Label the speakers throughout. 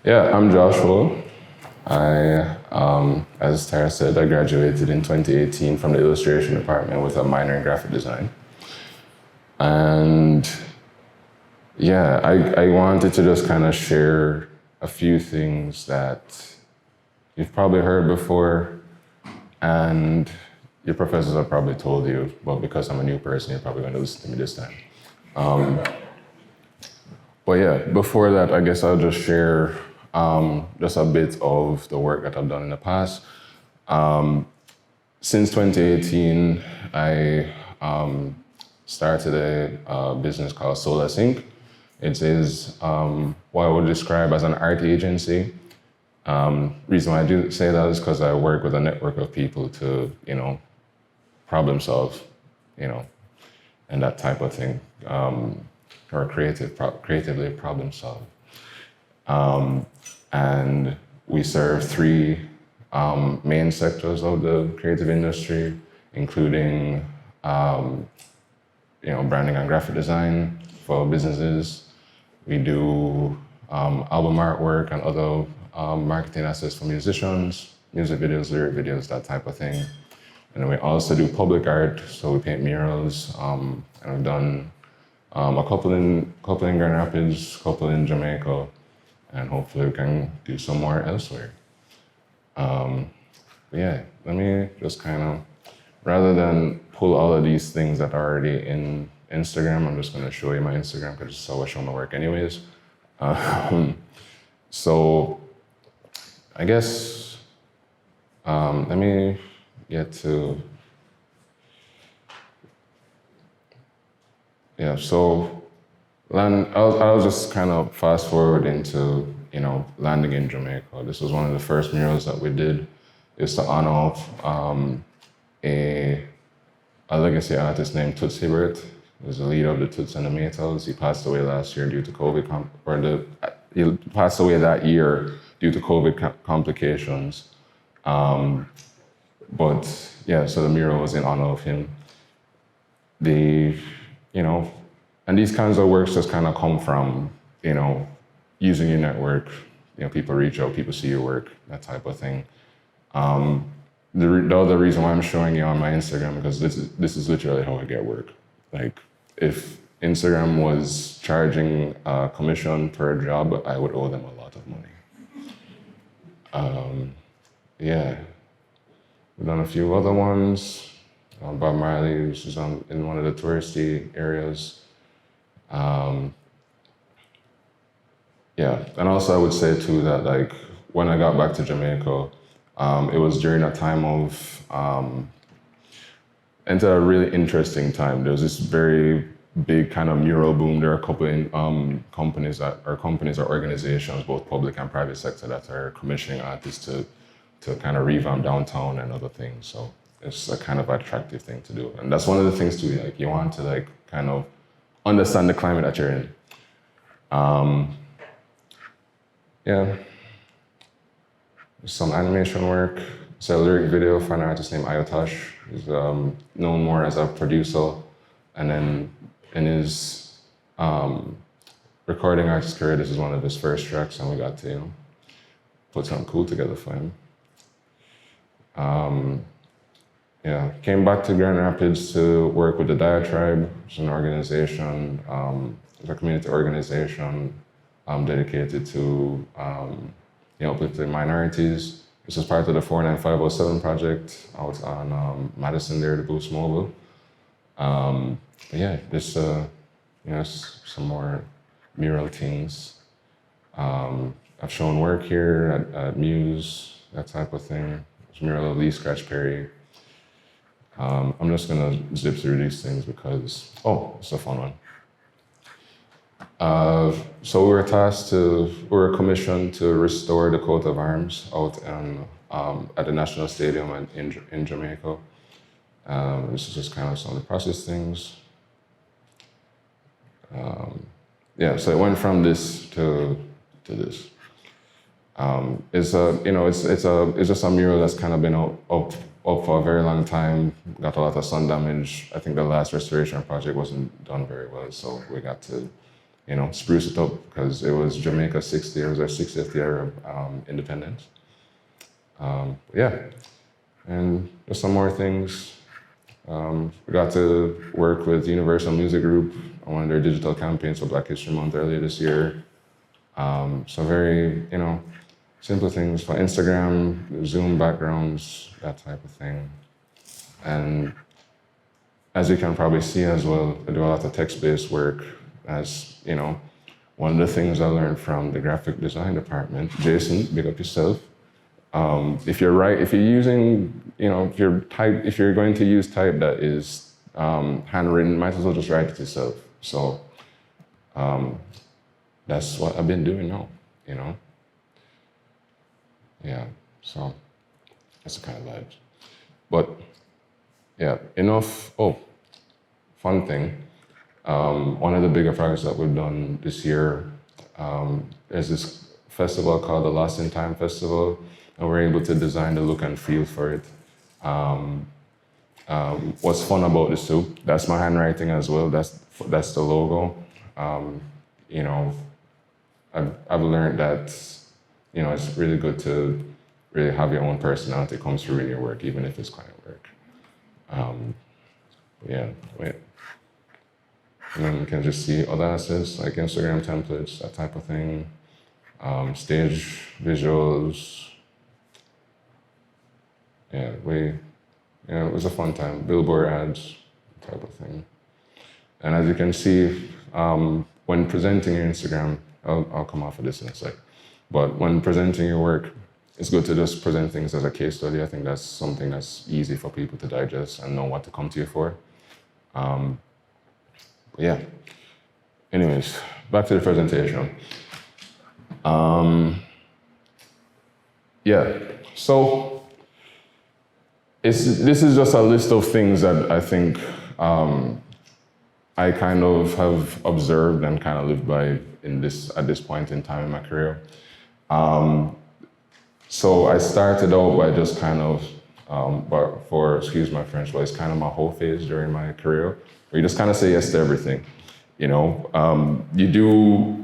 Speaker 1: Yeah, I'm Joshua. As Tara said, I graduated in 2018 from the illustration department with a minor in graphic design. And yeah, I wanted to just kind of share a few things that you've probably heard before and your professors have probably told you, but because I'm a new person, you're probably going to listen to me this time. But yeah, before that, I guess I'll just share just a bit of the work that I've done in the past. Since 2018, I started a business called SolasInk. It is what I would describe as an art agency. Reason why I do say that is because I work with a network of people to, problem solve, and that type of thing, or creatively problem solve. And we serve three main sectors of the creative industry, including branding and graphic design for businesses. We do album artwork and other marketing assets for musicians, music videos, lyric videos, that type of thing. And then we also do public art, so we paint murals, and we've done a couple in Grand Rapids, a couple in Jamaica, and hopefully we can do some more elsewhere. Yeah, let me just kind of, rather than pull all of these things that are already in Instagram, I'm just going to show you my Instagram because it's how I show my work anyways. So I guess, let me get to, yeah, so I'll just kind of fast forward into, landing in Jamaica. This was one of the first murals that we did. It's to honor a legacy artist named Toots Hibbert. He was the leader of the Toots and the Maytals. He passed away last year due to COVID, he passed away that year due to COVID complications. But yeah, so the mural was in honor of him. And these kinds of works just kind of come from, using your network. People reach out, people see your work, that type of thing. The other reason why I'm showing you on my Instagram, because this is literally how I get work. Like, if Instagram was charging a commission per job, I would owe them a lot of money. Yeah, we've done a few other ones. Bob Marley, which is in one of the touristy areas. Yeah, and also I would say too that, like, when I got back to Jamaica, it was during a time of, into a really interesting time. There was this very big kind of mural boom. There are a couple of companies or organizations, both public and private sector, that are commissioning artists to kind of revamp downtown and other things. So it's a kind of attractive thing to do. And that's one of the things too, like, you want to, like, kind of understand the climate that you're in. Yeah. Some animation work. It's a lyric video for an artist named Ayotosh. He's known more as a producer. And then in his recording artist career, this is one of his first tracks, and we got to, put something cool together for him. Yeah, came back to Grand Rapids to work with the Diatribe, which is an organization, it's a community organization dedicated to uplifting minorities. This is part of the 49507 project out on Madison there, the Boost Mobile. Yeah, this, some more mural things. I've shown work here at Muse, that type of thing. It's a mural of Lee Scratch Perry. I'm just gonna zip through these things because, it's a fun one. So we were commissioned to restore the coat of arms out at the National Stadium in Jamaica. This is just kind of some of the process things. Yeah, so it went from this to this. It's just a mural that's kind of been up for a very long time. Got a lot of sun damage. I think the last restoration project wasn't done very well, so we got to, spruce it up because it was Jamaica's 60th years or 60th year of independence. Yeah, and just some more things. We got to work with Universal Music Group on one of their digital campaigns for Black History Month earlier this year. So very, simple things for Instagram, Zoom backgrounds, that type of thing. And as you can probably see as well, I do a lot of text-based work as, one of the things I learned from the graphic design department. Jason, big up yourself. If you're using, if you're going to use type that is handwritten, might as well just write it yourself. So that's what I've been doing now, Yeah, so that's the kind of vibes. But yeah, enough. Oh, fun thing. One of the bigger projects that we've done this year is this festival called the Lost in Time Festival, and we're able to design the look and feel for it. What's fun about this too, that's my handwriting as well, that's the logo. I've learned that, it's really good to really have your own personality come through in your work, even if it's client work. Yeah, wait. And then you can just see other assets like Instagram templates, that type of thing, stage visuals. Yeah, it was a fun time. Billboard ads, type of thing. And as you can see, when presenting your Instagram, I'll come off of this in a sec, but when presenting your work, it's good to just present things as a case study. I think that's something that's easy for people to digest and know what to come to you for. Yeah. Anyways, back to the presentation. Yeah, so this is just a list of things that I think I kind of have observed and kind of lived by at this point in time in my career. So I started out by just kind of, excuse my French, but it's kind of my whole phase during my career, where you just kind of say yes to everything. You do,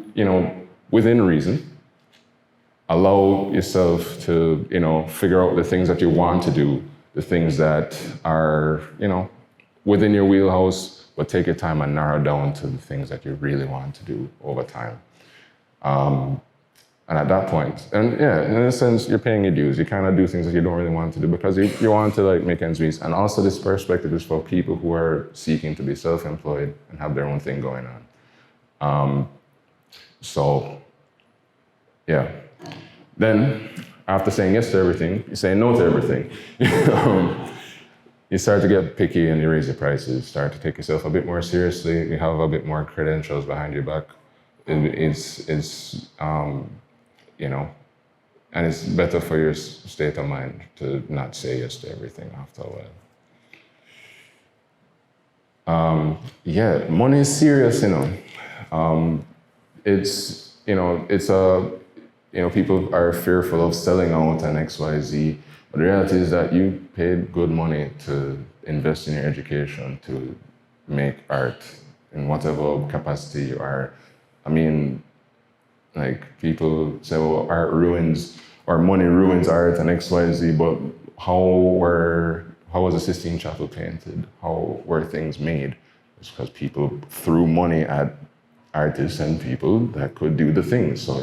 Speaker 1: within reason, allow yourself to, figure out the things that you want to do, the things that are, within your wheelhouse, but take your time and narrow down to the things that you really want to do over time. And at that point, and yeah, in a sense, you're paying your dues. You kind of do things that you don't really want to do because you want to make ends meet. And also this perspective is for people who are seeking to be self-employed and have their own thing going on. So, yeah. Then, after saying yes to everything, you say no to everything. You start to get picky and you raise your prices, start to take yourself a bit more seriously, you have a bit more credentials behind your back. And it's better for your state of mind to not say yes to everything after a while. Yeah, money is serious, people are fearful of selling out and XYZ, but the reality is that you paid good money to invest in your education, to make art in whatever capacity you are. I mean, people say, well, art ruins, or money ruins art and XYZ, but how was the Sistine Chapel painted? How were things made? It's because people threw money at artists and people that could do the things. So,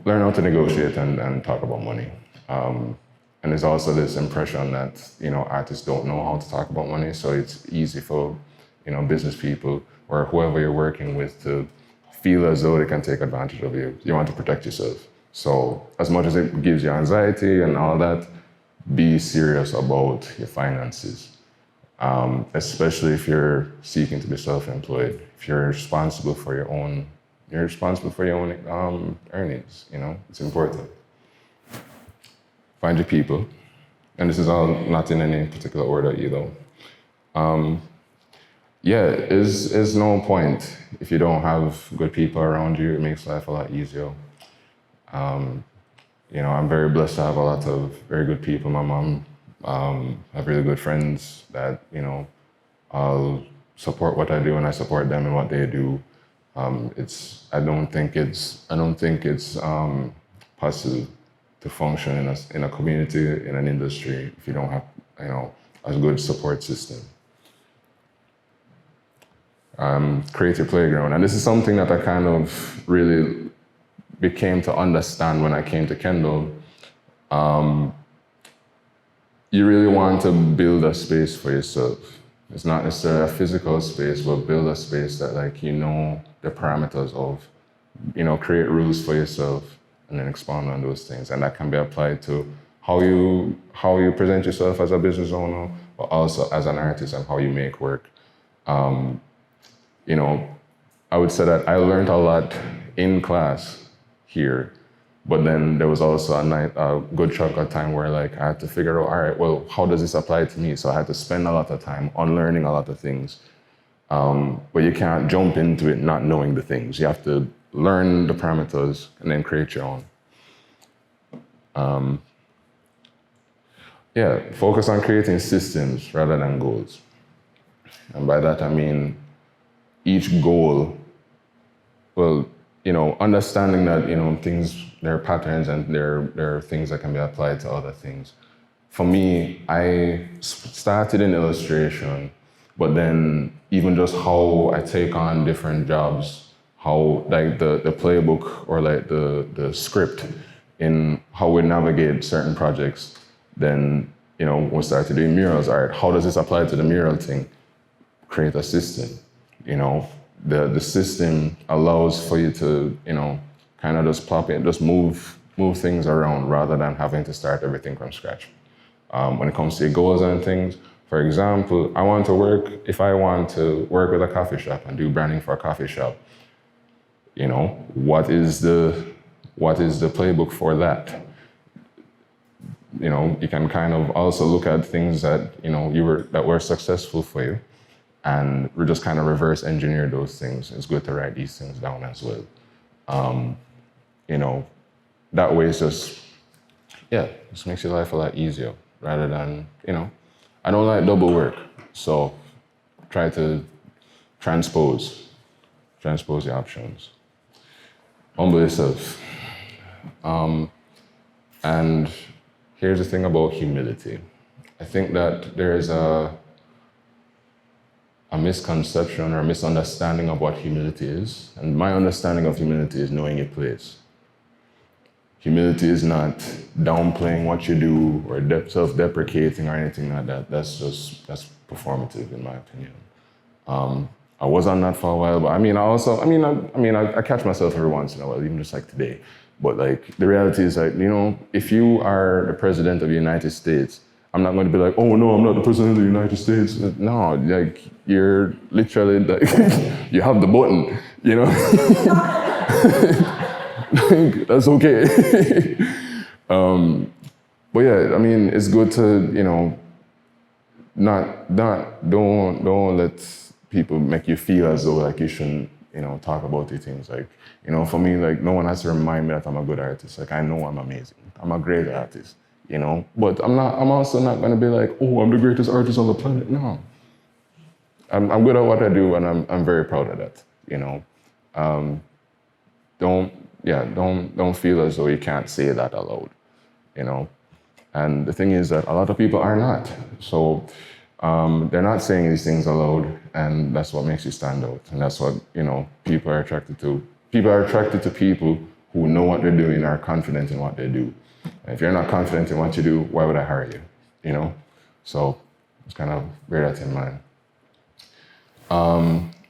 Speaker 1: learn how to negotiate and talk about money. And there's also this impression that, artists don't know how to talk about money, so it's easy for, business people or whoever you're working with to feel as though they can take advantage of you. You want to protect yourself. So as much as it gives you anxiety and all that, be serious about your finances, especially if you're seeking to be self-employed. If you're responsible for your own earnings, it's important. Find your people. And this is all not in any particular order either. There's no point if you don't have good people around you. It makes life a lot easier. I'm very blessed to have a lot of very good people. My mom, I have really good friends that, I'll support what I do and I support them in what they do. I don't think it's possible to function in a community, in an industry, if you don't have, a good support system. Create a playground, and this is something that I kind of really became to understand when I came to Kendall. You really want to build a space for yourself. It's not necessarily a physical space, but build a space that the parameters of, create rules for yourself and then expand on those things. And that can be applied to how you present yourself as a business owner, but also as an artist and how you make work. I would say that I learned a lot in class here, but then there was also a good chunk of time where I had to figure out, all right, well, how does this apply to me? So I had to spend a lot of time unlearning a lot of things. But you can't jump into it not knowing the things. You have to learn the parameters and then create your own. Focus on creating systems rather than goals. And by that I mean each goal, understanding that, things, there are patterns and there are things that can be applied to other things. For me, I started in illustration, but then even just how I take on different jobs, how the playbook or the script in how we navigate certain projects, then, we started doing murals. All right, how does this apply to the mural thing? Create a system. The system allows for you to, kind of just pop in, just move things around rather than having to start everything from scratch. When it comes to goals and things, for example, if I want to work with a coffee shop and do branding for a coffee shop, what is the playbook for that? You can kind of also look at things that, that were successful for you, and we just kind of reverse engineer those things. It's good to write these things down as well. That way it's just makes your life a lot easier rather than, I don't like double work. So try to transpose the options. Humble yourself. And here's the thing about humility. I think that there is a misconception or a misunderstanding of what humility is. And my understanding of humility is knowing your place. Humility is not downplaying what you do or self-deprecating or anything like that. That's performative, in my opinion. I was on that for a while, but I catch myself every once in a while, even just like today. But the reality is if you are the president of the United States, I'm not going to be like, oh no, I'm not the president of the United States. No, you're literally you have the button, That's okay. But it's good to, don't let people make you feel as though you shouldn't, talk about these things. For me, no one has to remind me that I'm a good artist. I know I'm amazing. I'm a great artist, But I'm also not gonna be like, oh, I'm the greatest artist on the planet. No. I'm good at what I do, and I'm very proud of that, Don't feel as though you can't say that aloud, And the thing is that a lot of people are not. So they're not saying these things aloud, and that's what makes you stand out. And that's what, people are attracted to. People are attracted to people who know what they're doing and are confident in what they do. And if you're not confident in what you do, why would I hire you? So it's kind of bear that in mind.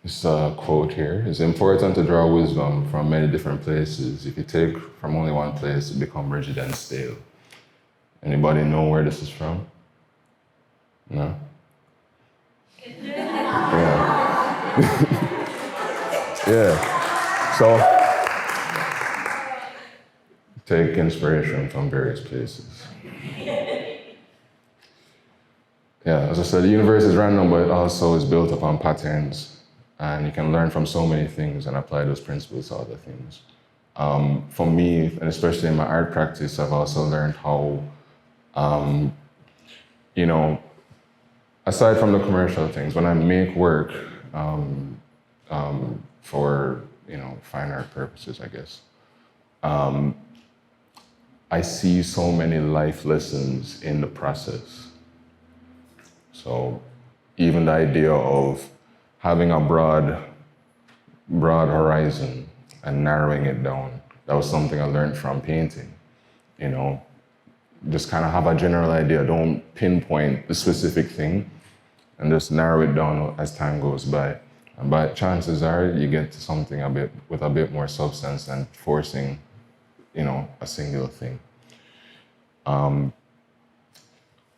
Speaker 1: This quote here: "It's important to draw wisdom from many different places. If you take from only one place, it becomes rigid and stale." Anybody know where this is from? No? Yeah. Yeah. So, take inspiration from various places. Yeah, as I said, the universe is random, but it also is built upon patterns. And you can learn from so many things and apply those principles to other things. For me, and especially in my art practice, I've also learned how, aside from the commercial things, when I make work for fine art purposes, I guess. I see so many life lessons in the process. So even the idea of having a broad horizon and narrowing it down, that was something I learned from painting. Just kind of have a general idea. Don't pinpoint the specific thing, and just narrow it down as time goes by. But chances are you get to something with a bit more substance than forcing, a single thing.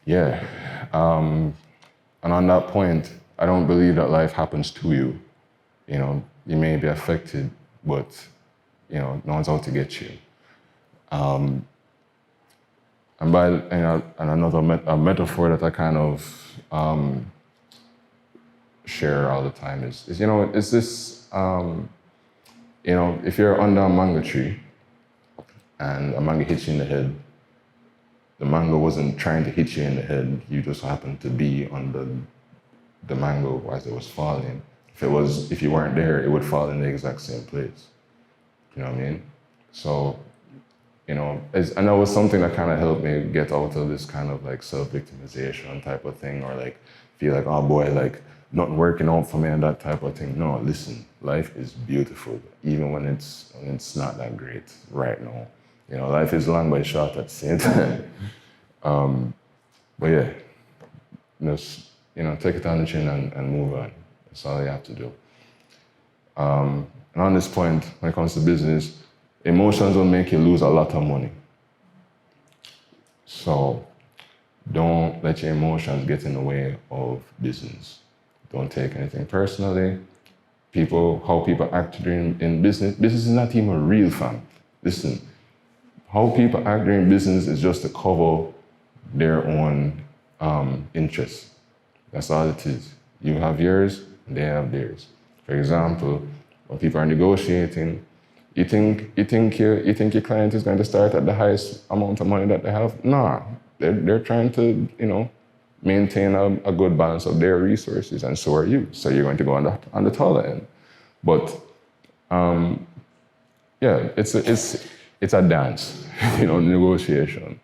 Speaker 1: Yeah. And on that point, I don't believe that life happens to you. You may be affected, but no one's out to get you. And another metaphor that I kind of share all the time is this, if you're under a mango tree and a mango hits you in the head, the mango wasn't trying to hit you in the head, you just happened to be on the mango as it was falling. If you weren't there, it would fall in the exact same place. You know what I mean? So, and that was something that kind of helped me get out of this kind of like self-victimization type of thing, or like feel like, oh boy, like not working out for me and that type of thing. No, listen, life is beautiful, even when it's not that great right now. Life is long but short at the same time. But yeah, just, take it on the chin and move on. That's all you have to do. And on this point, when it comes to business, emotions will make you lose a lot of money. So don't let your emotions get in the way of business. Don't take anything personally. How people act in business is not even real, fam. Listen, how people act during business is just to cover their own interests. That's all it is. You have yours, they have theirs. For example, when people are negotiating, you think your client is going to start at the highest amount of money that they have? Nah, they're trying to maintain a good balance of their resources, and so are you. So you're going to go on the taller end. But yeah, it's a dance, negotiation.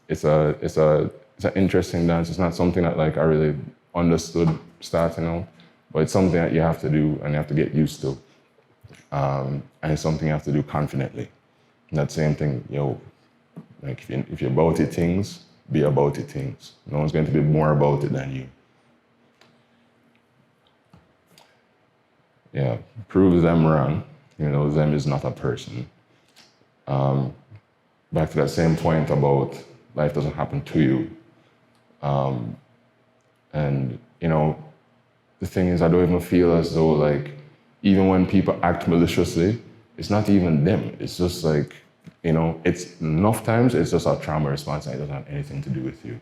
Speaker 1: It's an interesting dance. It's not something that like I really understood starting out, but it's something that you have to do and you have to get used to. And it's something you have to do confidently. And that same thing, like if you're about it things, be about it things. No one's going to be more about it than you. Yeah, prove them wrong. Them is not a person. Back to that same point about life doesn't happen to you. And the thing is, I don't even feel as though like, even when people act maliciously, it's not even them. It's just like, it's enough times it's just a trauma response and it doesn't have anything to do with you.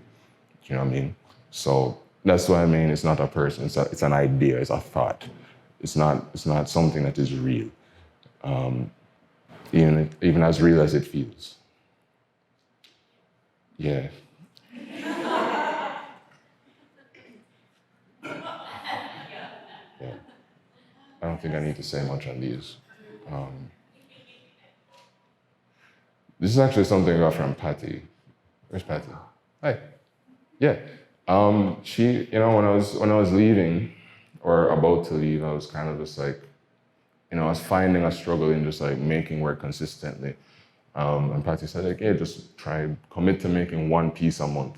Speaker 1: You know what I mean? So that's what I mean. It's not a person. It's an idea. It's a thought. It's not something that is real. Even as real as it feels. Yeah. Yeah. I don't think I need to say much on these. This is actually something I got from Patty. Where's Patty? Hi. Yeah. She, when I was leaving or about to leave, I was kind of just like, I was finding a struggle in just like making work consistently. And Patty said like, hey, just commit to making one piece a month.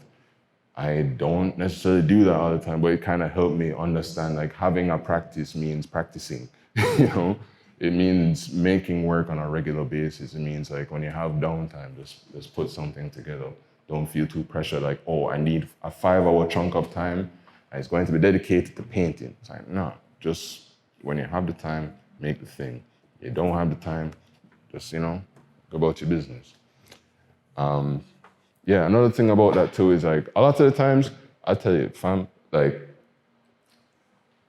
Speaker 1: I don't necessarily do that all the time, but it kind of helped me understand like having a practice means practicing, It means making work on a regular basis. It means like when you have downtime, just put something together. Don't feel too pressured like, oh, I need a 5-hour chunk of time and it's going to be dedicated to painting. It's like, no, just when you have the time, make the thing. You don't have the time, just, go about your business. Yeah, another thing about that too is like, a lot of the times, I tell you, fam, like,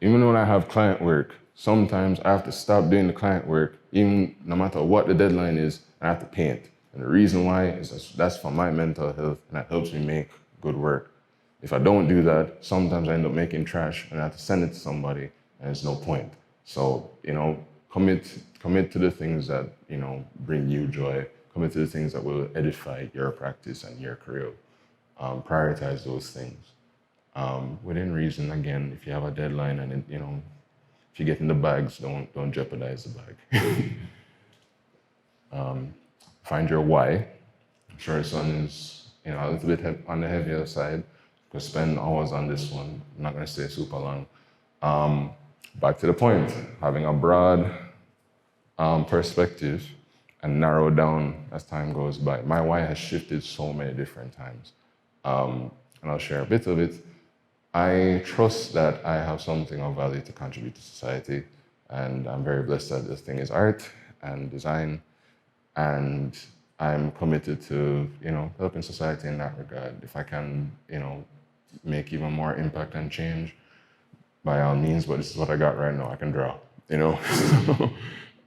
Speaker 1: even when I have client work, sometimes I have to stop doing the client work, even no matter what the deadline is, I have to paint. And the reason why is that's for my mental health, and that helps me make good work. If I don't do that, sometimes I end up making trash and I have to send it to somebody, and there's no point. So, commit to the things that, bring you joy. Commit to the things that will edify your practice and your career. Prioritize those things. Within reason, again, if you have a deadline and, if you get in the bags, don't jeopardize the bag. Find your why. I'm sure this one is, a little bit on the heavier side. Because spend hours on this one. I'm not going to stay super long. Back to the point, having a broad perspective and narrow down as time goes by. My why has shifted so many different times. And I'll share a bit of it. I trust that I have something of value to contribute to society, and I'm very blessed that this thing is art and design, and I'm committed to, helping society in that regard. If I can, make even more impact and change, by all means, but this is what I got right now. I can draw,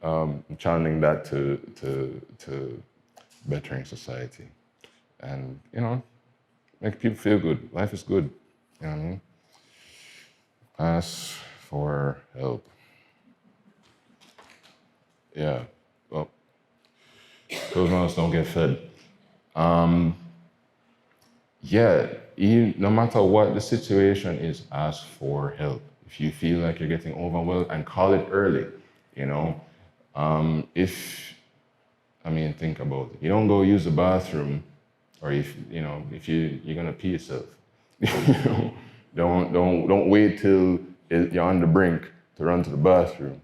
Speaker 1: I'm channeling that to bettering society and, make people feel good. Life is good, you know what I mean? Ask for help. Yeah, well, those mouths don't get fed. No matter what the situation is, ask for help. If you feel like you're getting overwhelmed, and call it early, think about it. You don't go use the bathroom, or if you're gonna pee yourself. Don't wait till you're on the brink to run to the bathroom.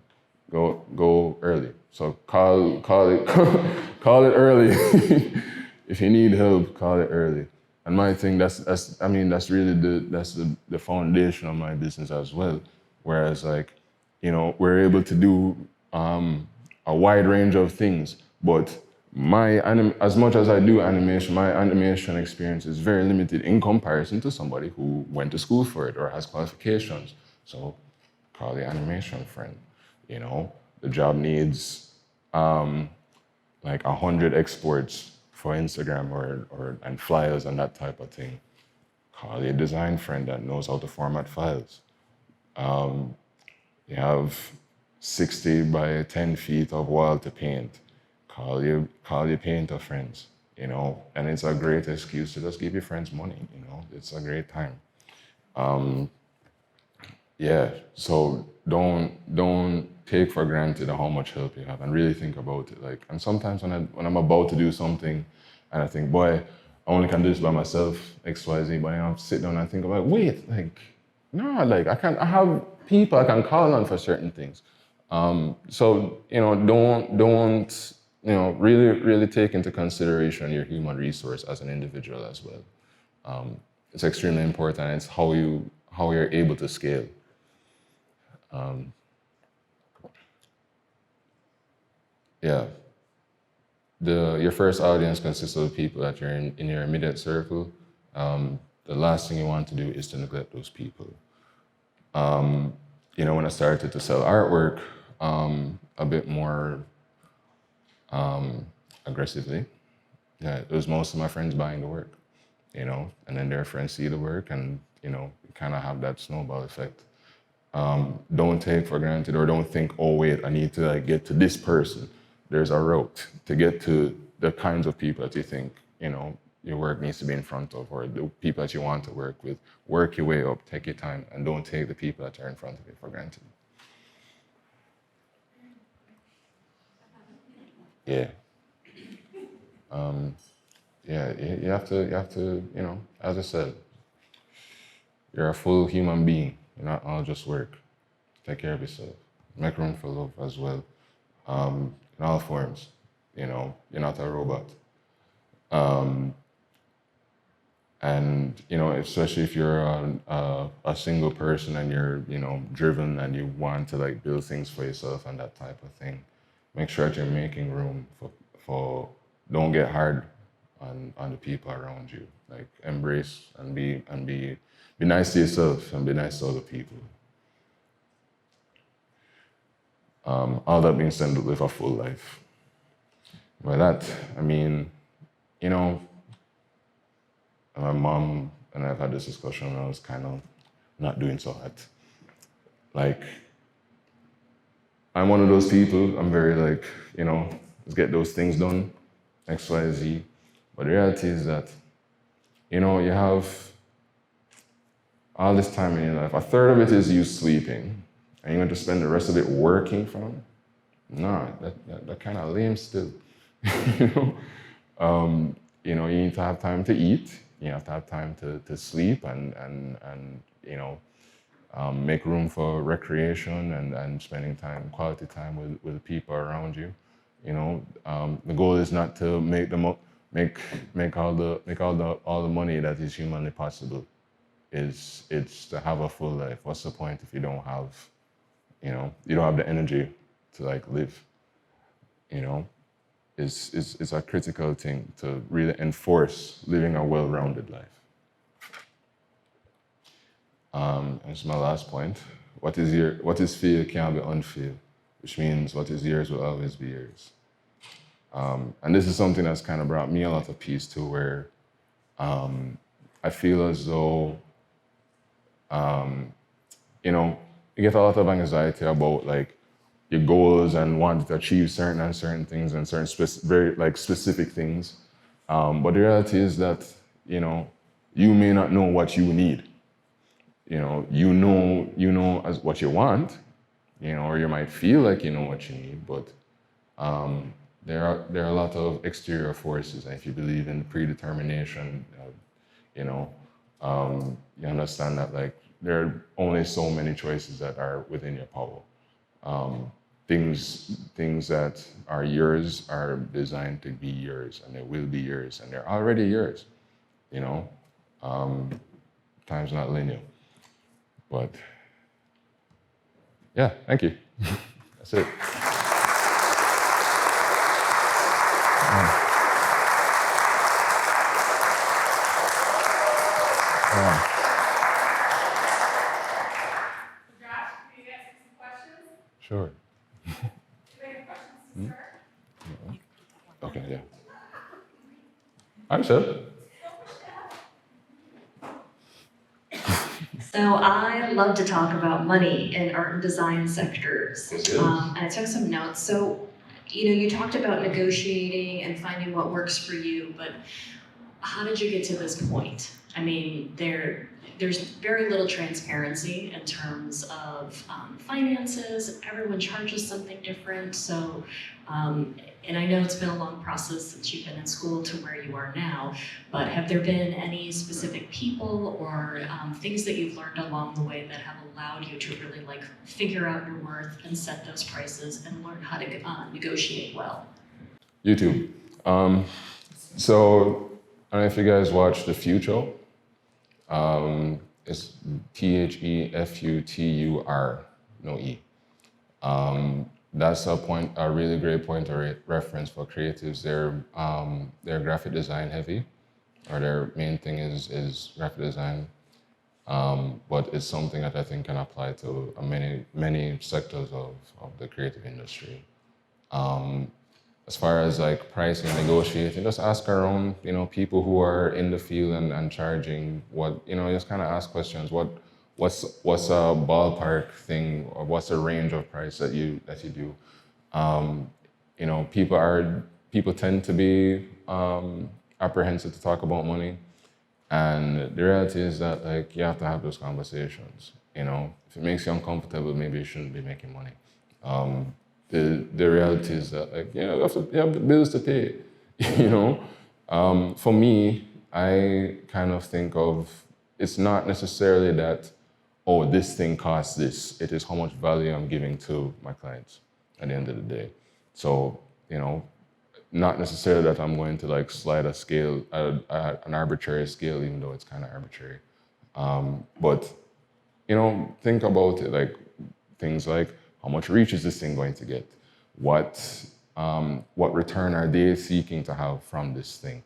Speaker 1: Go early. So call it call it early. If you need help, call it early. And my thing, that's really the foundation of my business as well. Whereas we're able to do a wide range of things, but as much as I do animation, my animation experience is very limited in comparison to somebody who went to school for it or has qualifications. So call the animation friend. The job needs 100 exports for Instagram and flyers and that type of thing. Call your design friend that knows how to format files. You have 60 by 10 feet of wall to paint. Call your painter friends, and it's a great excuse to just give your friends money, it's a great time. So don't take for granted how much help you have, and really think about it. And sometimes when I'm about to do something and I think, boy, I only can do this by myself, XYZ, but I sit down and think about, wait, I have people I can call on for certain things. Don't really take into consideration your human resource as an individual as well. It's extremely important. It's how you're able to scale. Your first audience consists of people that you're in your immediate circle. The last thing you want to do is to neglect those people. When I started to sell artwork a bit more aggressively, it was most of my friends buying the work, and then their friends see the work, and you kind of have that snowball effect. Don't take for granted, or don't think, oh wait, I need to get to this person. There's a route to get to the kinds of people that you think your work needs to be in front of, or the people that you want to work with. Work your way up, take your time, and don't take the people that are in front of you for granted. You have to, as I said, you're a full human being. You're not all just work. Take care of yourself. Make room for love as well. In all forms, you're not a robot. And especially if you're a single person and you're driven and you want to build things for yourself and that type of thing, make sure that you're making room for don't get hard on the people around you. Embrace and be nice to yourself and be nice to other people. All that being said, live a full life. By that, my mom and I've had this discussion when I was kind of not doing so hot. I'm one of those people. I'm very like, let's get those things done, X, Y, Z. But the reality is that, you have all this time in your life. A third of it is you sleeping, and you're going to spend the rest of it working from? Nah, that kind of lame still. you know, you need to have time to eat. You have to have time to sleep and make room for recreation and spending quality time with the people around you. The goal is not to make all the money that is humanly possible. It's to have a full life. What's the point if you don't have, you don't have the energy to like live? It's a critical thing to really enforce living a well-rounded life. And it's my last point. What is feel can't be unfeel, which means what is yours will always be yours. And this is something that's kind of brought me a lot of peace too, where I feel as though, you get a lot of anxiety about like your goals and wanting to achieve certain things and very like specific things. But the reality is that, you may not know what you need. You know as what you want, or you might feel like you know what you need, but there are a lot of exterior forces. And if you believe in predetermination, you understand that like there are only so many choices that are within your power. Things that are yours are designed to be yours, and they will be yours, and they're already yours. Time's not linear. But yeah, thank you. That's it.
Speaker 2: Josh, can you ask some questions?
Speaker 1: Sure.
Speaker 2: Do you have any questions to start?
Speaker 1: Okay, yeah. I'm sure.
Speaker 3: So I love to talk about money in art and design sectors. And I took some notes. So, you talked about negotiating and finding what works for you, but how did you get to this point? I mean, there's very little transparency in terms of finances. Everyone charges something different. So, and I know it's been a long process since you've been in school to where you are now, but have there been any specific people or things that you've learned along the way that have allowed you to really like figure out your worth and set those prices and learn how to negotiate well?
Speaker 1: YouTube. So I don't know if you guys watch The Future. It's THEFUTUR, no E. That's a really great point of reference for creatives. They're graphic design heavy, or their main thing is graphic design. But it's something that I think can apply to many sectors of the creative industry. As far as like pricing and negotiating, just ask around, people who are in the field and charging what, just kind of ask questions. What's a ballpark thing, or what's a range of price that you do? People tend to be apprehensive to talk about money, and the reality is that like you have to have those conversations. If it makes you uncomfortable, maybe you shouldn't be making money. The reality is that like you have bills to pay. For me, I kind of think of it's not necessarily that, oh, this thing costs this. It is how much value I'm giving to my clients at the end of the day. So, not necessarily that I'm going to like slide a scale at an arbitrary scale, even though it's kind of arbitrary. But, think about it like things like how much reach is this thing going to get? What return are they seeking to have from this thing?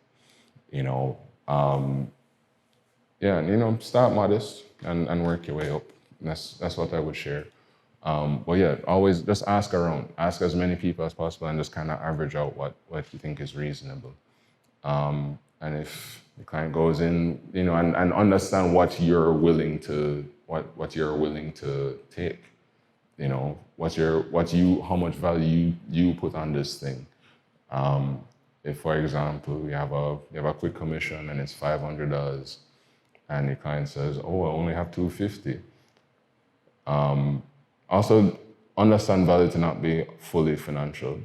Speaker 1: Start modest and work your way up. That's what I would share. But yeah, always just ask around. Ask as many people as possible and just kind of average out what you think is reasonable. And if the client goes in, and understand what you're willing to take. how much value you put on this thing. If, for example, you have a quick commission and it's $500, and the client says, "Oh, I only have $250." Also, understand value to not be fully financial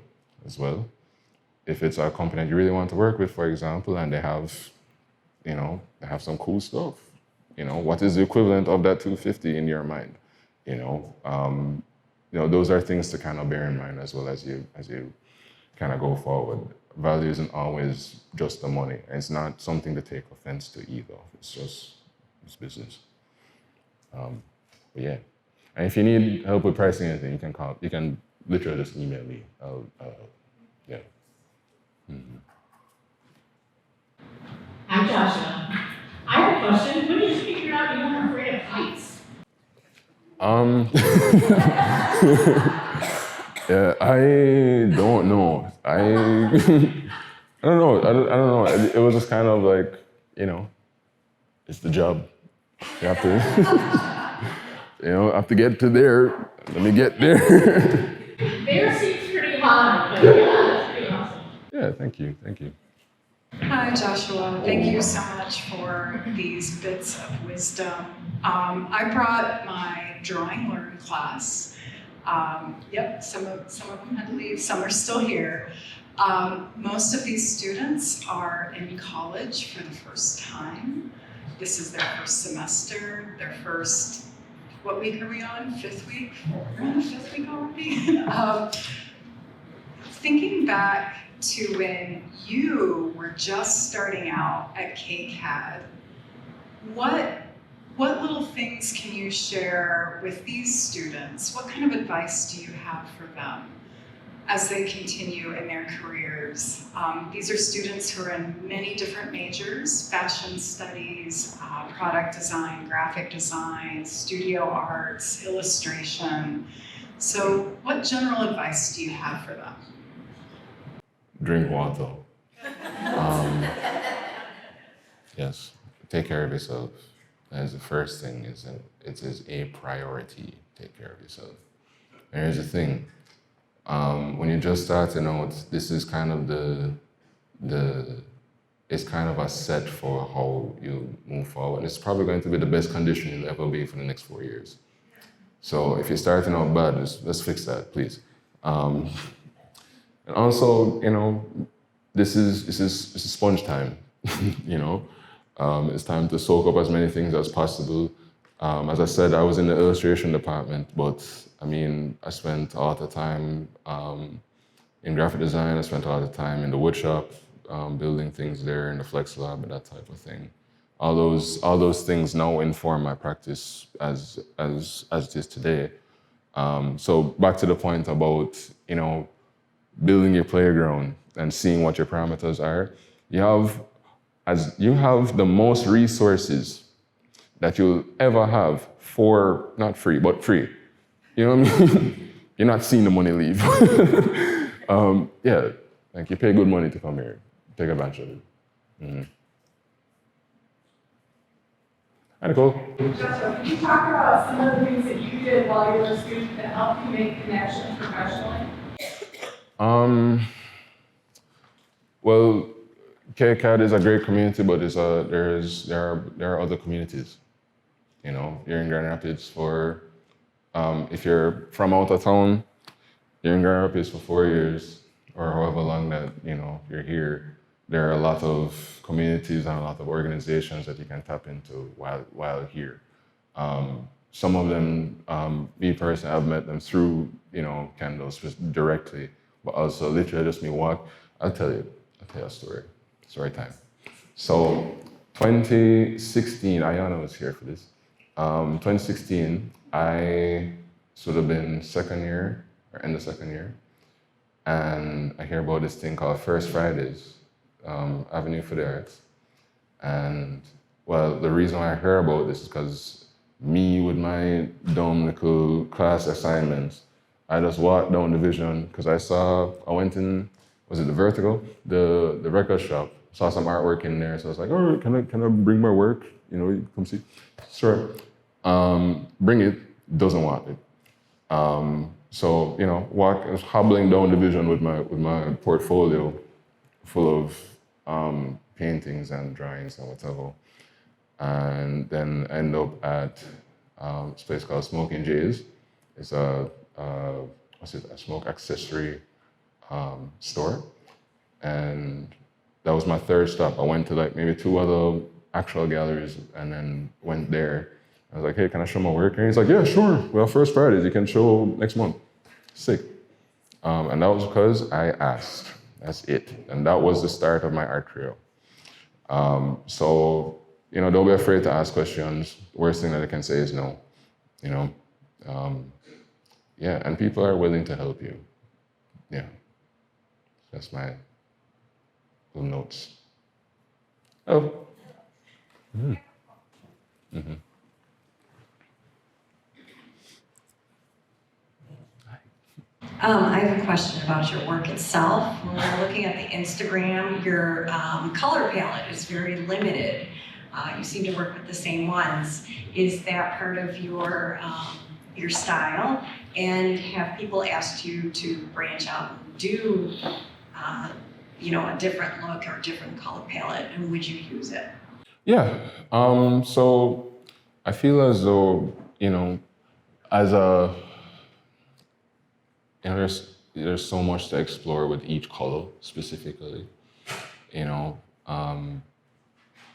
Speaker 1: as well. If it's a company that you really want to work with, for example, and they have some cool stuff, what is the equivalent of that $250 in your mind? Those are things to kind of bear in mind as well as you kind of go forward. Value isn't always just the money. It's not something to take offense to either. It's business. But yeah. And if you need help with pricing anything, you can literally just email me. Yeah. Mm-hmm.
Speaker 4: Hi, Joshua. I have a question. When did you figure out you weren't afraid of heights?
Speaker 1: Yeah, I don't know. I don't know. I don't know. It was just kind of like, it's the job. You have to, I have to get to there. Let me get there.
Speaker 4: There seems pretty high, but yeah, that's pretty awesome.
Speaker 1: Yeah, thank you.
Speaker 2: Hi, Joshua. Thank you so much for these bits of wisdom. I brought my drawing learn class. Some of them had to leave, some are still here. Most of these students are in college for the first time. This is their first semester, their first, what week are we on? Fifth week? We're on the fifth week already? Thinking back to when you were just starting out at KCAD, what little things can you share with these students? What kind of advice do you have for them as they continue in their careers? These are students who are in many different majors: fashion studies, product design, graphic design, studio arts, illustration. So what general advice do you have for them?
Speaker 1: Drink water. Yes, take care of yourself. That's the first thing. It is a priority. Take care of yourself. And here's the thing. When you're just starting out, this is kind of it's kind of a set for how you move forward. It's probably going to be the best condition you'll ever be for the next 4 years. So if you're starting out bad, let's fix that, please. And also, this is sponge time. It's time to soak up as many things as possible. As I said, I was in the illustration department, but I spent a lot of time in graphic design. I spent a lot of time in the wood shop, building things there in the flex lab and that type of thing. All those things now inform my practice as it is today. So back to the point about building your playground and seeing what your parameters are. You have the most resources that you'll ever have for not free, but free. You know what I mean? You're not seeing the money leave. Yeah, like you pay good money to come here. Take advantage of it. Mm-hmm. Hi, Nicole.
Speaker 5: Joshua, can you talk about some of the things that you did while you were a student that helped you make connections professionally?
Speaker 1: Well, KCAD is a great community, but there are other communities. You're in Grand Rapids if you're from out of town, you're in Grand Rapids for 4 years, or however long that you're here. There are a lot of communities and a lot of organizations that you can tap into while here. Some of them, me personally, I've met them through Candles directly, but also literally just me walk. I'll tell you a story. Story time. So 2016, Ayana was here for this. 2016, I should have been second year or in the second year, and I hear about this thing called First Fridays, Avenue for the Arts. And well, the reason why I heard about this is because me with my dumb little class assignments, I just walked down the Vision because I went in, was it the Vertigo, the record shop, saw some artwork in there, so I was like, oh, can I bring my work? You come see. Sure. Bring it. Doesn't want it. So, you know, hobbling down Division with my portfolio full of paintings and drawings and whatever, and then end up at this place called Smoking Jays. It's a smoke accessory store, and that was my third stop. I went to like maybe 2 other actual galleries, and then went there. I was like, hey, can I show my work? And he's like, yeah, sure. Well, first Fridays, you can show next month. Sick. And that was because I asked. That's it. And that was the start of my art career. So, you know, don't be afraid to ask questions. The worst thing that I can say is no, you know. Yeah, and people are willing to help you. Yeah. That's my little notes. Oh. Mm. Mm-hmm.
Speaker 6: I have a question about your work itself. When we're looking at the Instagram, your color palette is very limited. You seem to work with the same ones. Is that part of your style? And have people asked you to branch out and do, you know, a different look or a different color palette, and would you use it?
Speaker 1: Yeah. So I feel as though, you know, as a you know, there's so much to explore with each color specifically, you know, and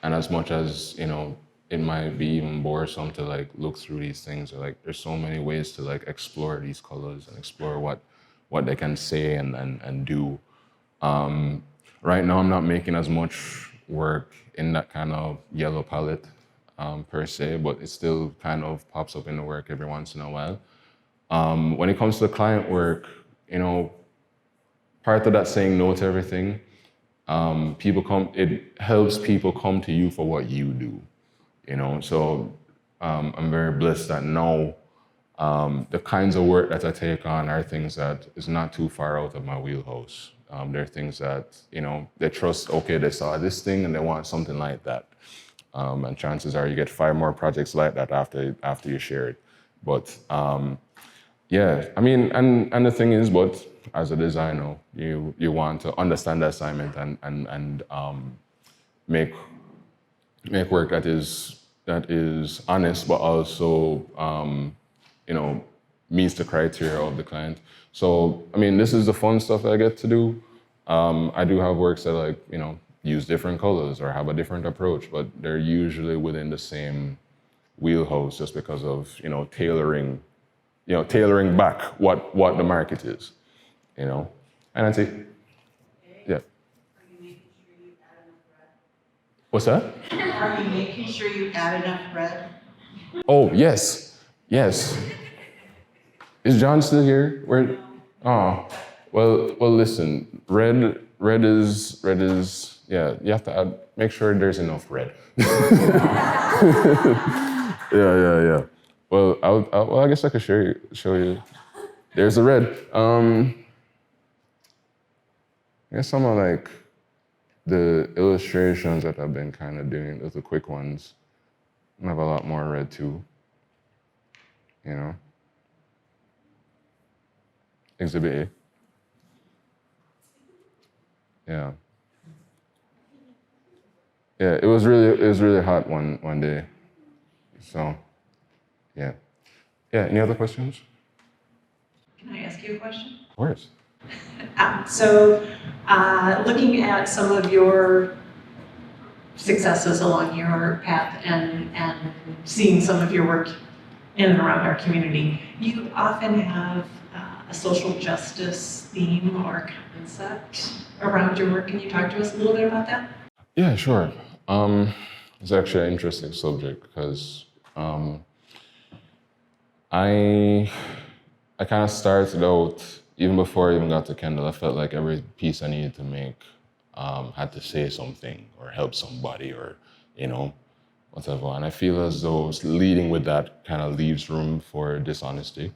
Speaker 1: as much as, you know, it might be even boresome to like look through these things, or like there's so many ways to like explore these colors and explore what they can say and do. Right now I'm not making as much work in that kind of yellow palette per se, but it still kind of pops up in the work every once in a while. When it comes to client work, you know, part of that saying no to everything, it helps people come to you for what you do, you know. So I'm very blessed that now the kinds of work that I take on are things that is not too far out of my wheelhouse. They're things that, you know, they trust, okay, they saw this thing and they want something like that. And chances are you get 5 more projects like that after you share it. But yeah, I mean, and the thing is, but as a designer, you want to understand the assignment and make work that is honest, but also you know, meets the criteria of the client. So I mean, this is the fun stuff that I get to do. I do have works that like, you know, use different colors or have a different approach, but they're usually within the same wheelhouse just because of, you know, tailoring back what the market is, you know. And Nancy? Yeah.
Speaker 7: Are you making sure you add enough red?
Speaker 1: What's that?
Speaker 7: Are you making sure you add enough red?
Speaker 1: Oh, yes. Is John still here? Where? Oh, well, listen, red is, yeah, you have to make sure there's enough red. Yeah. Well, I guess I could show you. There's the red. I guess some of like the illustrations that I've been kind of doing, those are quick ones. I have a lot more red too, you know. Exhibit A. Yeah. Yeah, it was really hot one day. So, yeah. Yeah, any other questions?
Speaker 6: Can I ask you a question?
Speaker 1: Of course.
Speaker 6: Looking at some of your successes along your path and seeing some of your work in and around our community, you often have a social justice theme or concept around your work. Can you talk to us a little bit about that?
Speaker 1: Yeah, sure. It's actually an interesting subject because I kind of started out, even before I even got to Kendall, I felt like every piece I needed to make had to say something or help somebody or, you know, whatever. And I feel as though leading with that kind of leaves room for dishonesty.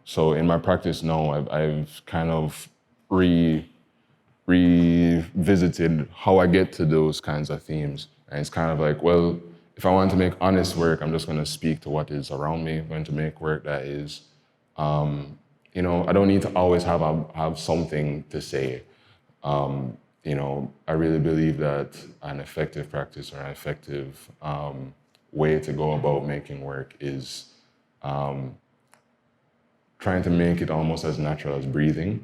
Speaker 1: So in my practice now, I've kind of revisited how I get to those kinds of themes. And it's kind of like, if I want to make honest work, I'm just going to speak to what is around me. I'm going to make work that is You know, I don't need to always have something to say. You know, I really believe that an effective practice or an effective way to go about making work is trying to make it almost as natural as breathing.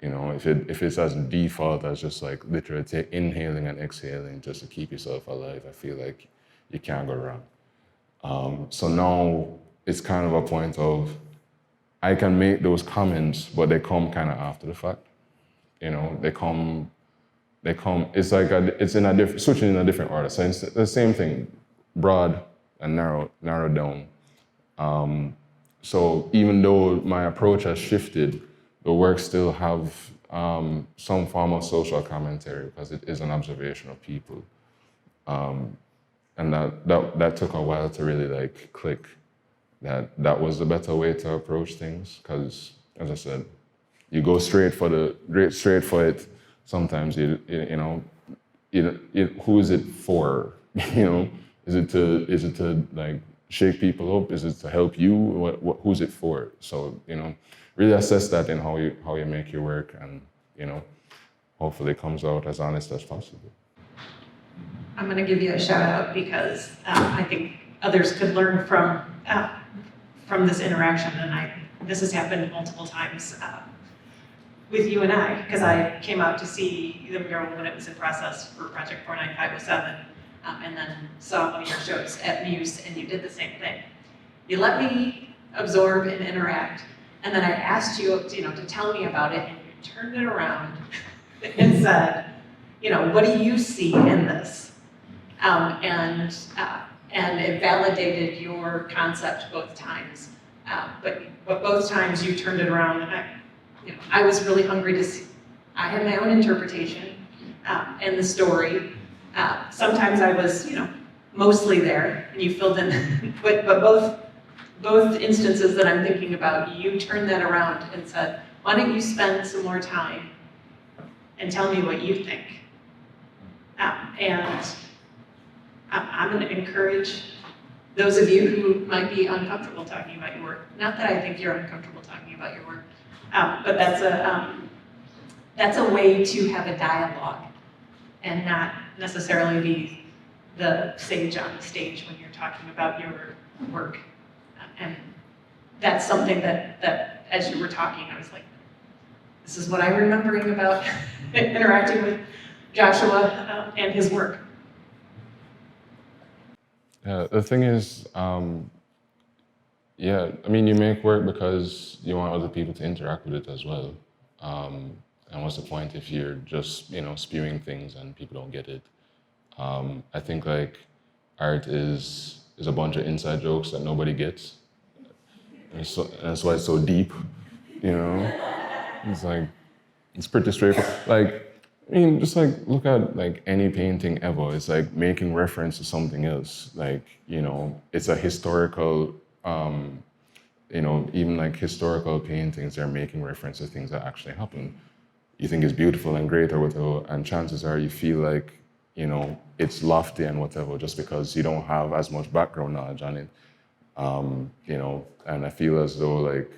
Speaker 1: You know, if it's as default as just like literally inhaling and exhaling just to keep yourself alive, I feel like you can't go wrong. So now it's kind of a point of I can make those comments, but they come kind of after the fact. You know, they come. It's like switching in a different order. So it's the same thing, broad and narrow down. So even though my approach has shifted, the work still have some form of social commentary because it is an observation of people, and that took a while to really like click. That was the better way to approach things because, as I said, you go straight for it. Sometimes you know, who is it for? You know, is it to like shake people up? Is it to help you? Who's it for? So you know, really assess that in how you make your work, and you know, hopefully it comes out as honest as possible.
Speaker 6: I'm going to give you a shout out because I think others could learn from this interaction, and this has happened multiple times with you and I, because I came out to see the mural when it was in process for Project 49507, and then saw one of your shows at Muse, and you did the same thing. You let me absorb and interact, and then I asked you, to tell me about it, and you turned it around and said, what do you see in this? And it validated your concept both times, but both times you turned it around, and I was really hungry to see. I had my own interpretation and the story. Sometimes I was, mostly there, and you filled in. But both instances that I'm thinking about, you turned that around and said, "Why don't you spend some more time and tell me what you think?" And I'm going to encourage those of you who might be uncomfortable talking about your work. Not that I think you're uncomfortable talking about your work. But that's a way to have a dialogue and not necessarily be the sage on the stage when you're talking about your work. And that's something that as you were talking, I was like, this is what I'm remembering about interacting with Joshua and his work.
Speaker 1: Yeah, the thing is, yeah, I mean, you make work because you want other people to interact with it as well. And what's the point if you're just, spewing things and people don't get it? I think like art is a bunch of inside jokes that nobody gets. And that's why it's so deep, It's like, it's pretty straightforward. Like, I mean, just like look at like any painting ever. It's like making reference to something else. Like, it's a historical, even like historical paintings, they're making reference to things that actually happened. You think it's beautiful and great or whatever, and chances are you feel like, it's lofty and whatever just because you don't have as much background knowledge on it. And I feel as though like,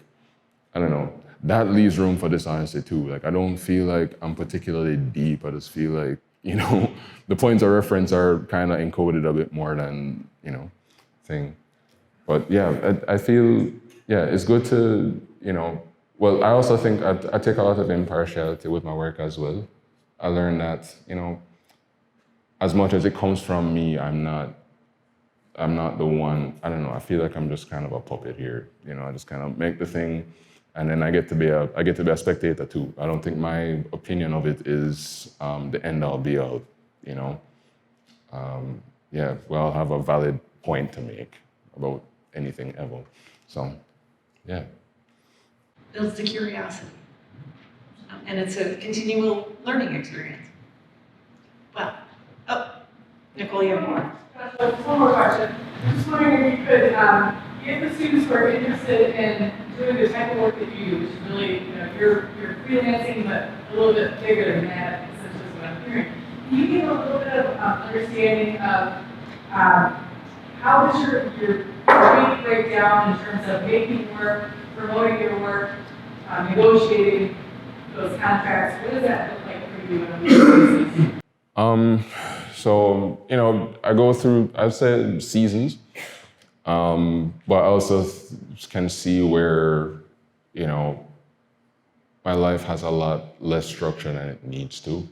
Speaker 1: I don't know, that leaves room for dishonesty too. Like, I don't feel like I'm particularly deep. I just feel like, the points of reference are kind of encoded a bit more than, thing. But yeah, I feel, yeah, it's good to, well, I also think I take a lot of impartiality with my work as well. I learned that, as much as it comes from me, I'm not the one, I don't know, I feel like I'm just kind of a puppet here. I just kind of make the thing, and then I get to be a spectator too. I don't think my opinion of it is the end all be all, yeah, well, I'll have a valid point to make about anything ever. So, yeah.
Speaker 6: Builds the curiosity. And it's a continual learning experience. Well, Nicole, you have more?
Speaker 5: Just one more question. I'm just wondering if you could get the students who are interested in doing the type of work that you do, which is really, you're freelancing, but a little bit bigger than that, essentially is what I'm hearing. Can you give a little bit of understanding of how does your week break down in terms of making work promoting your work, negotiating those contracts? What does that look like for you on a weekly basis?
Speaker 1: So, you know, I go through, I'd say seasons, but I also can see where, you know, my life has a lot less structure than it needs to.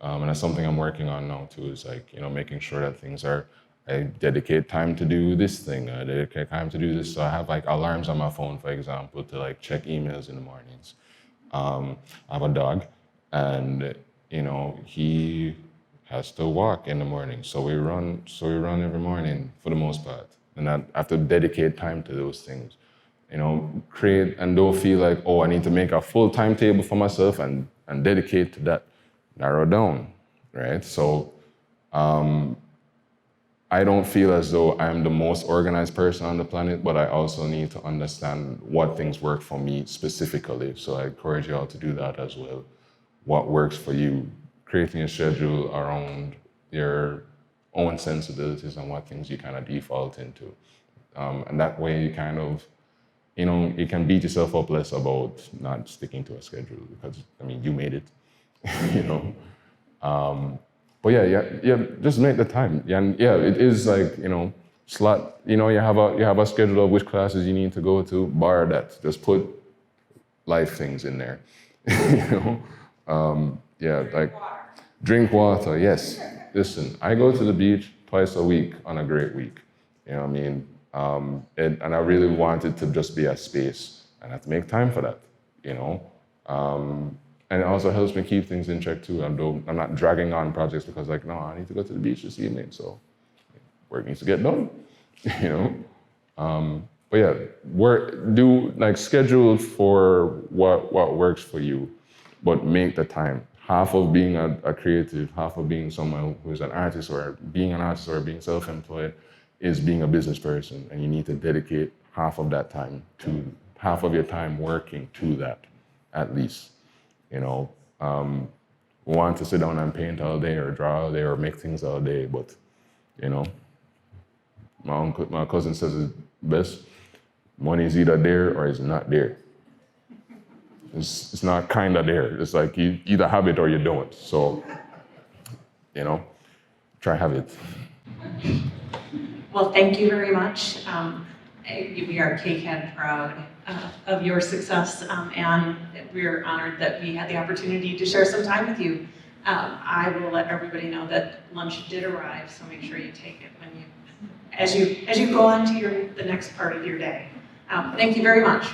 Speaker 1: And that's something I'm working on now too, is like, you know, making sure that things are, I dedicate time to do this thing, I dedicate time to do this. So I have like alarms on my phone, for example, to like check emails in the mornings. I have a dog and, you know, he has to walk in the morning. So we run every morning for the most part. And I have to dedicate time to those things. You know, create and don't feel like, oh, I need to make a full timetable for myself and dedicate to that. Narrow down, right? So I don't feel as though I'm the most organized person on the planet, but I also need to understand what things work for me specifically. So I encourage you all to do that as well. What works for you, creating a schedule around your own sensibilities and what things you kind of default into. And that way you kind of, you know, you can beat yourself up less about not sticking to a schedule because, I mean, you made it, you know. But yeah, just make the time. And yeah, it is like, you know, slot, you know, you have a schedule of which classes you need to go to, bar that. Just put life things in there, you know. Yeah, like drink water, yes. Listen, I go to the beach twice a week on a great week. You know what I mean? And I really want it to just be a space, and I have to make time for that, you know? And it also helps me keep things in check too. I'm not dragging on projects because like, no, I need to go to the beach this evening, so work needs to get done, you know? But yeah, do like schedule for what works for you, but make the time. Half of being a creative, half of being someone who's an artist or being self-employed is being a business person, and you need to dedicate half of your time working to that, at least. You know, want to sit down and paint all day or draw all day or make things all day, but you know, my cousin says it's best. Money is either there or it's not there. It's not kind of there. It's like you either have it or you don't. So, you know, try have it.
Speaker 6: Well, thank you very much. We are KCAD proud of your success, and we're honored that we had the opportunity to share some time with you. I will let everybody know that lunch did arrive, so make sure you take it as you go on to the next part of your day. Thank you very much.